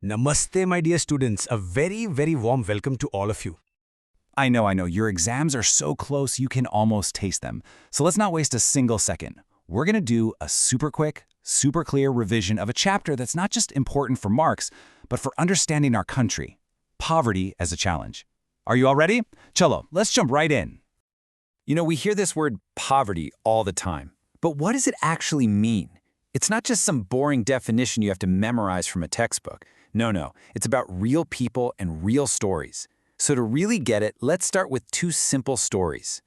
Namaste, my dear students. A very warm welcome to all of you. I know. Your exams are so close you can almost taste them. So let's not waste a single second. We're going to do a super quick, super clear revision of a chapter that's not just important for marks, but for understanding our country. Poverty as a challenge. Are you all ready? Chalo, let's jump right in. We hear this word poverty all the time. But what does it actually mean? It's not just some boring definition you have to memorize from a textbook. No. It's about real people and real stories. So to really get it, let's start with two simple stories.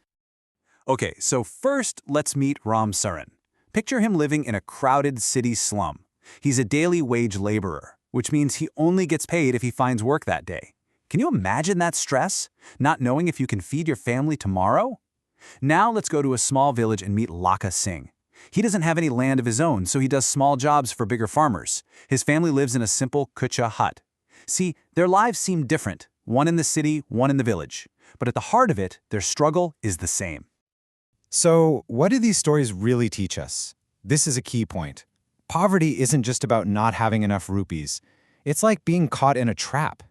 Okay, so first, let's meet Ram Saran. Picture him living in a crowded city slum. He's a daily wage laborer, which means he only gets paid if he finds work that day. Can you imagine that stress? Not knowing if you can feed your family tomorrow? Now let's go to a small village and meet Lakh Singh. He doesn't have any land of his own, so he does small jobs for bigger farmers. His family lives in a simple kucha hut. See, their lives seem different, one in the city, one in the village. But at the heart of it, their struggle is the same. So, what do these stories really teach us? This is a key point. Poverty isn't just about not having enough rupees. It's like being caught in a trap.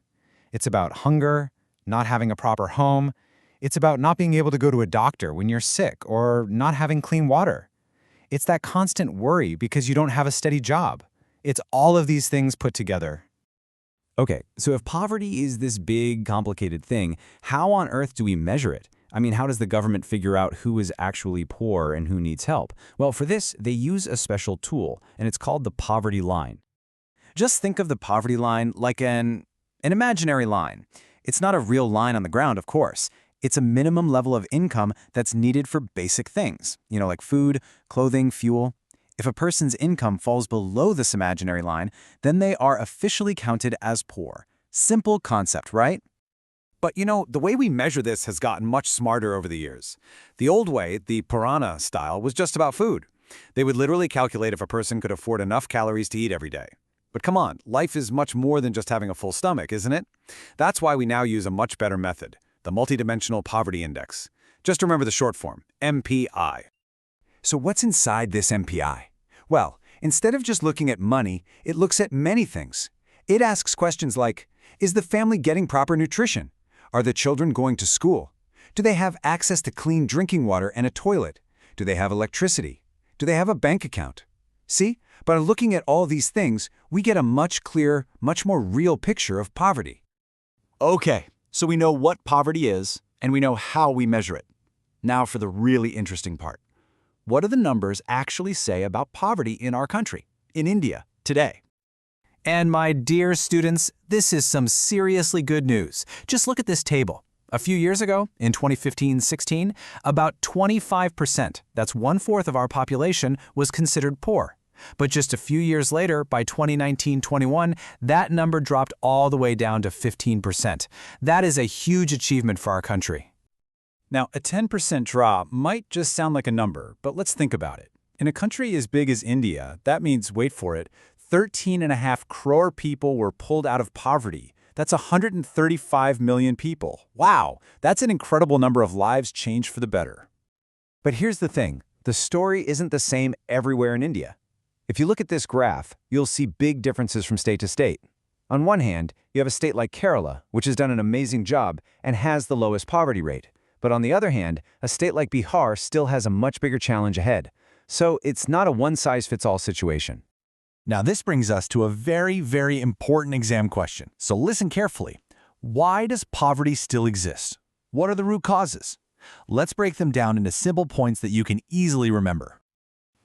It's about hunger, not having a proper home. It's about not being able to go to a doctor when you're sick or not having clean water. It's that constant worry because you don't have a steady job. It's all of these things put together. Okay, so if poverty is this big, complicated thing, how on earth do we measure it? How does the government figure out who is actually poor and who needs help? Well, for this, they use a special tool, and it's called the poverty line. Just think of the poverty line like an imaginary line. It's not a real line on the ground, of course. It's a minimum level of income that's needed for basic things, like food, clothing, fuel. If a person's income falls below this imaginary line, then they are officially counted as poor. Simple concept, right? But the way we measure this has gotten much smarter over the years. The old way, the Purana style, was just about food. They would literally calculate if a person could afford enough calories to eat every day. But come on, life is much more than just having a full stomach, isn't it? That's why we now use a much better method, the Multidimensional Poverty Index. Just remember the short form, MPI. So what's inside this MPI? Well, instead of just looking at money, it looks at many things. It asks questions like, is the family getting proper nutrition? Are the children going to school? Do they have access to clean drinking water and a toilet? Do they have electricity? Do they have a bank account? See, by looking at all these things, we get a much clearer, much more real picture of poverty. Okay, so we know what poverty is, and we know how we measure it. Now for the really interesting part. What do the numbers actually say about poverty in our country, in India, today? And my dear students, this is some seriously good news. Just look at this table. A few years ago, in 2015-16, about 25%, that's 1/4 of our population, was considered poor. But just a few years later, by 2019-21, that number dropped all the way down to 15%. That is a huge achievement for our country. Now, a 10% drop might just sound like a number, but let's think about it. In a country as big as India, that means, wait for it, 13.5 crore people were pulled out of poverty. That's 135 million people. Wow, that's an incredible number of lives changed for the better. But here's the thing. The story isn't the same everywhere in India. If you look at this graph, you'll see big differences from state to state. On one hand, you have a state like Kerala, which has done an amazing job and has the lowest poverty rate. But on the other hand, a state like Bihar still has a much bigger challenge ahead. So it's not a one-size-fits-all situation. Now this brings us to a very important exam question. So listen carefully. Why does poverty still exist? What are the root causes? Let's break them down into simple points that you can easily remember.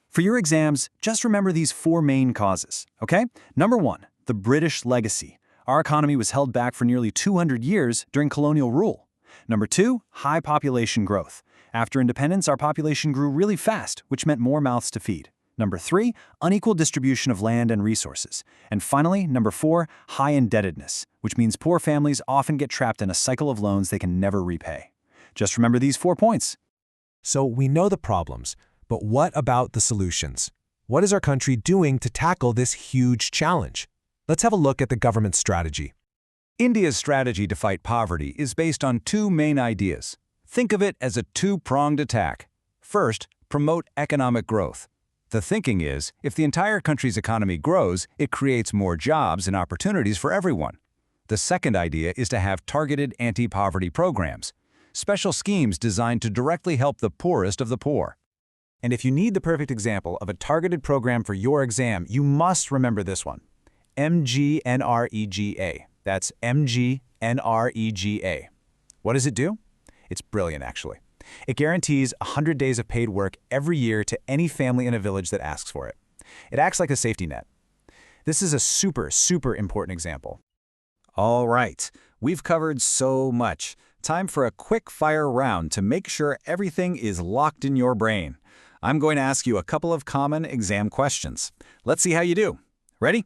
For your exams, just remember these 4 main causes, okay? Number 1, the British legacy. Our economy was held back for nearly 200 years during colonial rule. Number 2, high population growth. After independence, our population grew really fast, which meant more mouths to feed. Number 3, unequal distribution of land and resources. And finally, number 4, high indebtedness, which means poor families often get trapped in a cycle of loans they can never repay. Just remember these 4 points. So we know the problems, but what about the solutions? What is our country doing to tackle this huge challenge? Let's have a look at the government strategy. India's strategy to fight poverty is based on 2 main ideas. Think of it as a 2-pronged attack. First, promote economic growth. The thinking is, if the entire country's economy grows, it creates more jobs and opportunities for everyone. The second idea is to have targeted anti-poverty programs, special schemes designed to directly help the poorest of the poor. And if you need the perfect example of a targeted program for your exam, you must remember this one. MGNREGA. That's MGNREGA. What does it do? It's brilliant, actually. It guarantees 100 days of paid work every year to any family in a village that asks for it. It acts like a safety net. This is a super, super important example. All right, we've covered so much. Time for a quick fire round to make sure everything is locked in your brain. I'm going to ask you a couple of common exam questions. Let's see how you do. Ready?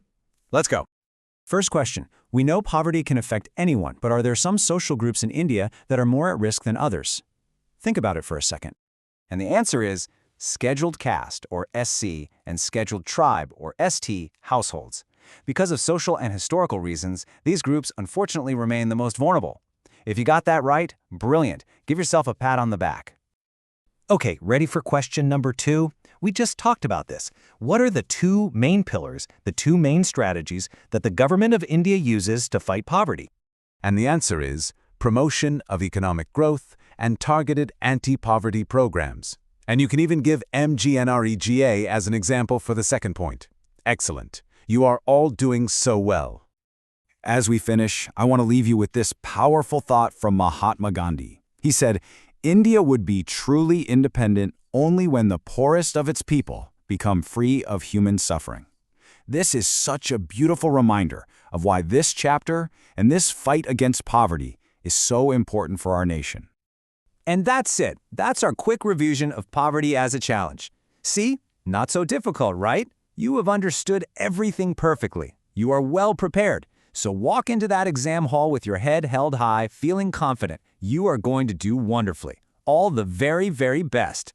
Let's go. First question. We know poverty can affect anyone, but are there some social groups in India that are more at risk than others? Think about it for a second. And the answer is scheduled caste, or SC, and scheduled tribe, or ST, households. Because of social and historical reasons, these groups unfortunately remain the most vulnerable. If you got that right, brilliant. Give yourself a pat on the back. Okay, ready for question number 2? We just talked about this. What are the two main pillars, the two main strategies that the government of India uses to fight poverty? And the answer is promotion of economic growth and targeted anti-poverty programs. And you can even give MGNREGA as an example for the second point. Excellent. You are all doing so well. As we finish, I want to leave you with this powerful thought from Mahatma Gandhi. He said, India would be truly independent only when the poorest of its people become free of human suffering. This is such a beautiful reminder of why this chapter and this fight against poverty is so important for our nation. And that's it. That's our quick revision of poverty as a challenge. See? Not so difficult, right? You have understood everything perfectly. You are well prepared. So walk into that exam hall with your head held high, feeling confident. You are going to do wonderfully. All the very, very best.